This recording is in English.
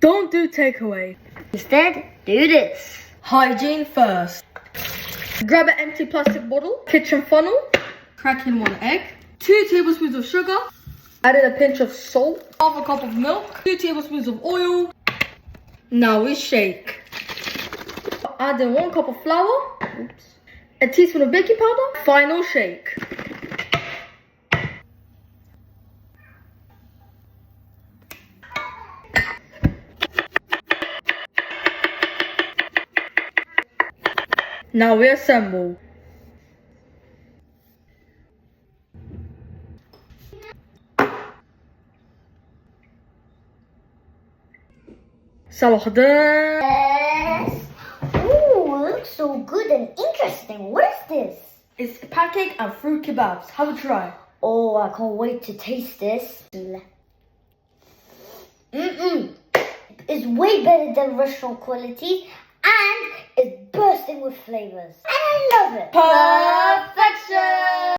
Don't do takeaway. Instead, do this. Hygiene first. Grab an empty plastic bottle, kitchen funnel, crack in 1 egg, 2 tablespoons of sugar, add in a pinch of salt, half a cup of milk, 2 tablespoons of oil. Now we shake. Add in 1 cup of flour, a teaspoon of baking powder, final shake. Now we assemble. صباح الخير. Yes. Ooh, looks so good and interesting. What is this? It's pancake and fruit kebabs. Have a try. Oh, I can't wait to taste this. It's way better than restaurant quality and it's bursting with flavors. And I love it. Perfect.